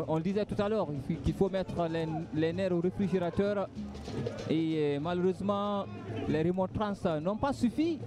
On le disait tout à l'heure, qu'il faut mettre les nerfs au réfrigérateur. Et malheureusement, les remontrances n'ont pas suffi.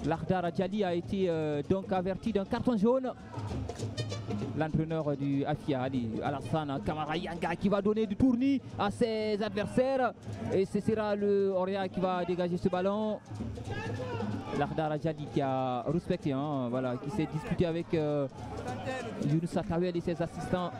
Lakhdar Adjali a été donc averti d'un carton jaune. L'entraîneur du Afia, Alassane Kamara Yanga, qui va donner du tournis à ses adversaires. Et ce sera le Oria qui va dégager ce ballon. Lakhdar Adjali qui a respecté, hein, voilà, qui s'est disputé avec Younous Atawel et ses assistants.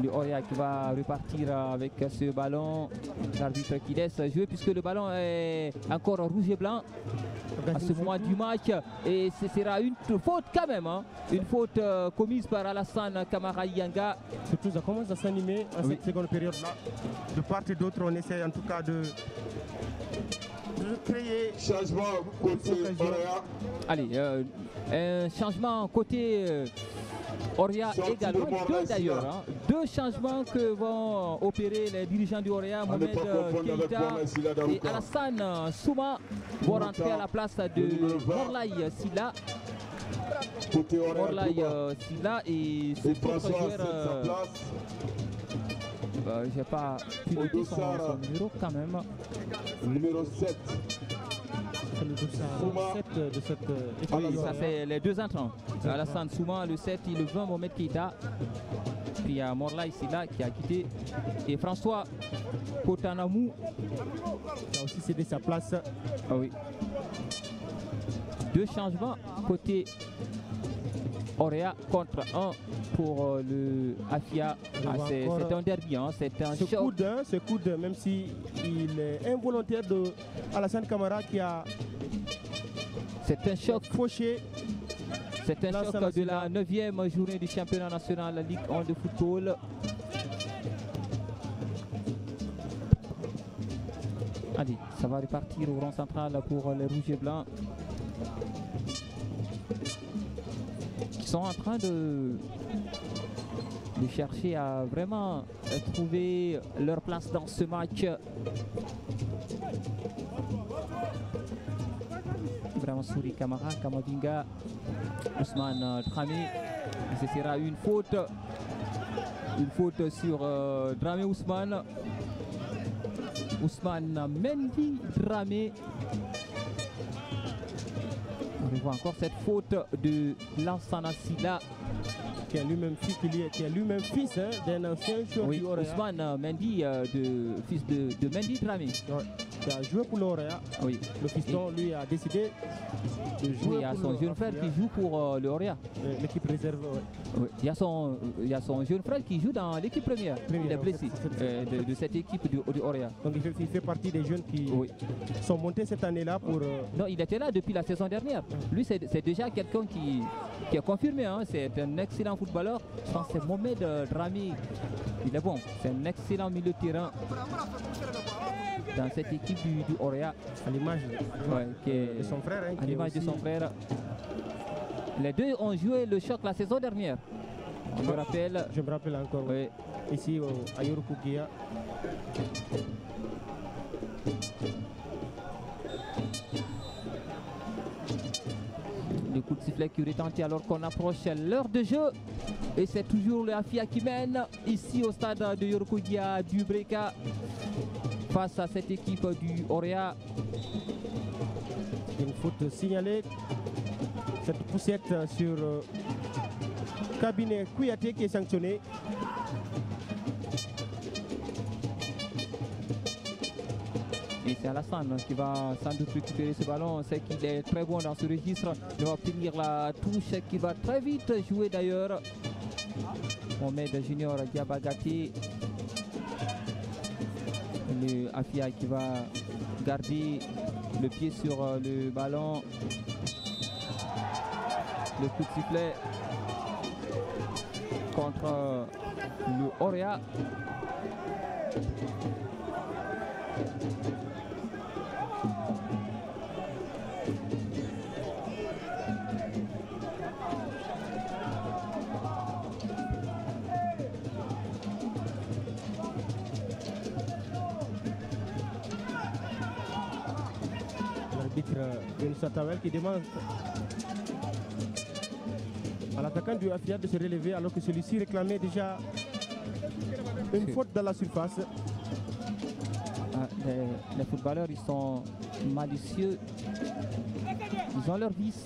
Le Oria qui va repartir avec ce ballon. L'arbitre qui laisse jouer puisque le ballon est encore rouge et blanc à ce moment du match. Et ce sera une faute quand même, hein. Une faute commise par Alassane Kamara Yanga. Surtout ça commence à s'animer à cette seconde période là. De part et d'autre on essaie en tout cas de créer changement côté Oria. Allez, un changement côté Oria également, deux d'ailleurs, hein. Deux changements que vont opérer les dirigeants du Oria, Mohamed Keita et Alassane Souma vont rentrer à la place de Morlaï Silla. Morlaï Silla et ce joueur, j'ai pas pu noter son numéro quand même. Numéro 7. Le 7 de cette équipe. Oui, ça c'est les deux entrants. Alassane Souma, le 7 et le 20, Mohamed Keita. Puis il y a Morlaï Silla qui a quitté. Et François Kotanamou qui a aussi cédé sa place. Ah oui. Deux changements côté Oria contre un pour le Afia. C'est un derby, hein, c'est un choc. Ce coude, même si il est involontaire de Alassane Kamara qui a. C'est un choc fauché. C'est un choc de la 9e journée du championnat national de la Ligue 1 de football. Allez, ça va repartir au rond central pour les rouges et blancs. Qui sont en train de chercher à vraiment trouver leur place dans ce match. Vraiment Souri Kamara, Kamavinga, Ousmane Dramé. Ce sera une faute sur Dramé Ousmane. Ousmane Mendy Dramé. On voit encore cette faute de Lansana Silla. Qui est lui-même fils hein, d'un ancien joueur du Oria. Ousmane Mendy, fils de Mendy Dramé. Ouais, qui a joué pour l'Oria. Oui. Le fiston, lui, a décidé de jouer il y a son jeune frère qui joue pour le Oria. L'équipe réserve, oui. Il y a son jeune frère qui joue dans l'équipe première. Il est blessé de cette équipe du Oria. Donc il fait partie des jeunes qui sont montés cette année-là pour... Non, il était là depuis la saison dernière. Lui, c'est déjà quelqu'un qui est confirmé. Hein. C'est un excellent footballeur. Je pense que c'est Mohamed Dramé. Il est bon. C'est un excellent milieu de terrain dans cette équipe du Oria. À l'image de son frère. Hein, à l'image de son frère. Les deux ont joué le choc la saison dernière. Je me rappelle encore. Oui. Ici à Yorokugia. Le coup de sifflet qui retentit alors qu'on approche l'heure de jeu. Et c'est toujours le Afia qui mène ici au stade de Yorokugia du Breka face à cette équipe du Oria. Une faute signalée. Cette poussette sur Cabinet Kouyaté qui est sanctionné. Et c'est Alassane qui va sans doute récupérer ce ballon. On sait qu'il est très bon dans ce registre. Il va obtenir la touche qui va très vite jouer d'ailleurs. Mohamed Junior Diabagati. Le Afia qui va garder le pied sur le ballon. Le coup de sifflet contre le Oria. L'arbitre vient Moussa Tawel qui demande à l'attaquant du Afia de se relever alors que celui-ci réclamait déjà une faute dans la surface. Les footballeurs, ils sont malicieux. Ils ont leur vice.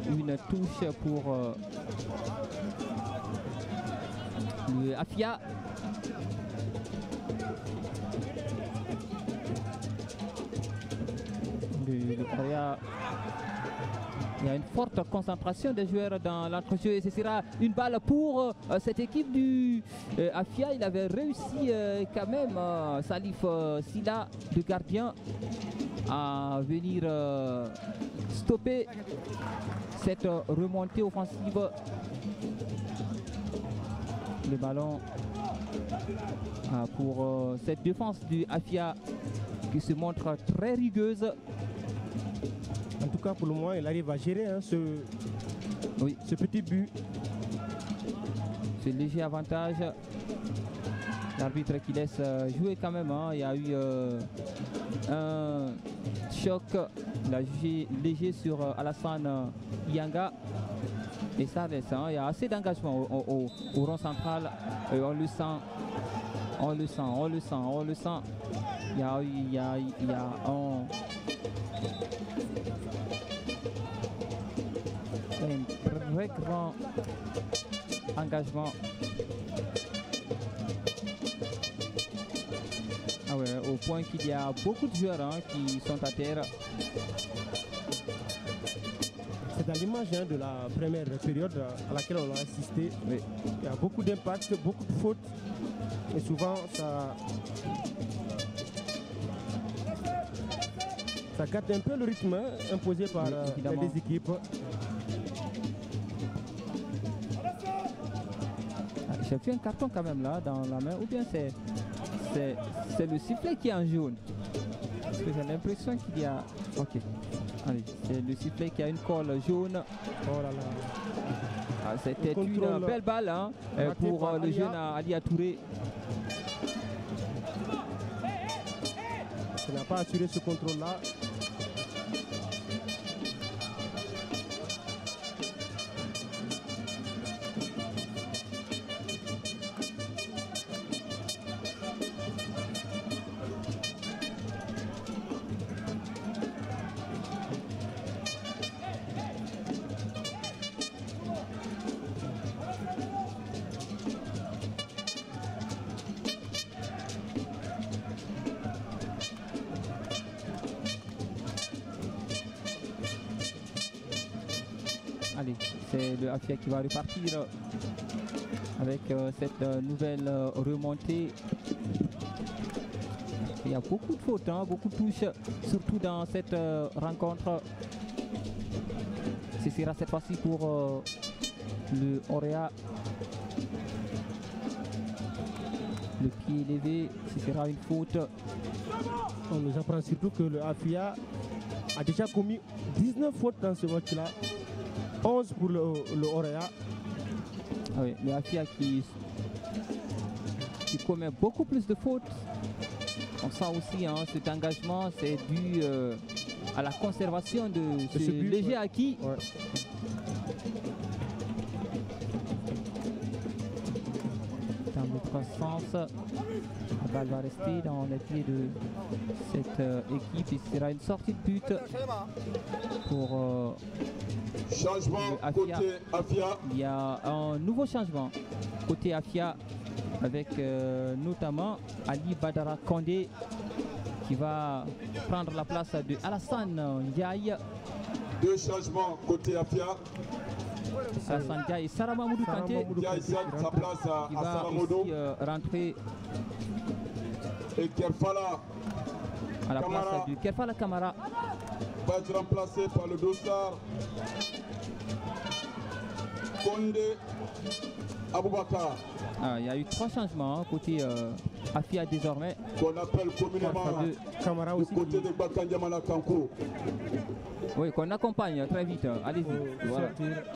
Une touche pour le Afia. Le Korea. Il y a une forte concentration des joueurs dans l'entrejeu et ce sera une balle pour cette équipe du Afia. Il avait réussi quand même, Salif Silla, le gardien, à venir stopper cette remontée offensive. Le ballon pour cette défense du Afia qui se montre très rigueuse. En tout cas, pour le moment, il arrive à gérer ce petit but. Ce léger avantage. L'arbitre qui laisse jouer quand même. Il y a eu un choc. Il a jugé léger sur Alassane Yanga. Et ça laisse. Il y a assez d'engagement au rond central. On le sent. On le sent. On le sent. On le sent. Il y a un très grand engagement. Ah ouais, au point qu'il y a beaucoup de joueurs qui sont à terre. C'est dans l'image de la première période à laquelle on a assisté. Oui. Il y a beaucoup d'impact, beaucoup de fautes. Et souvent, ça gâte un peu le rythme imposé par les équipes. J'ai fait un carton quand même là dans la main, ou bien c'est le sifflet qui est en jaune. Parce que j'ai l'impression qu'il y a... Ok. Allez, c'est le sifflet qui a une colle jaune. Oh là là. C'était une belle balle pour le jeune Alia Touré. Il n'a pas assuré ce contrôle-là. Allez, c'est le Afia qui va repartir avec cette nouvelle remontée. Il y a beaucoup de fautes, beaucoup de touches, surtout dans cette rencontre. Ce sera cette fois-ci pour le Orea. Le pied élevé, ce sera une faute. On nous apprend surtout que le Afia a déjà commis 19 fautes dans ce match-là. 11 pour le Orea. Ah oui, le Afia qui commet beaucoup plus de fautes. On sent aussi cet engagement, c'est dû à la conservation de ce but, léger acquis. Ouais. Dans l'autre sens, la balle va rester dans les pieds de cette équipe. Il sera une sortie de but pour changement Afia. côté Afia. Il y a un nouveau changement côté Afia avec notamment Ali Badara Kandé qui va prendre la place de Alassane Ndiaye. Deux changements côté Afia. Alassane Ndiaye et Sarah Mamoudou Kanté Ndiaye cède sa place à qui va Sarah Mamoudou. aussi rentrer et Kerfala à la Kamara. place du Kerfala Kamara. va être remplacé par le dossard Condé Aboubakar. Il y a eu 3 changements côté Afia désormais. Qu'on appelle communément Camara du aussi. côté de Bakandiamala Kanko. Oui, qu'on accompagne très vite. Allez-y. Voilà. Sortir.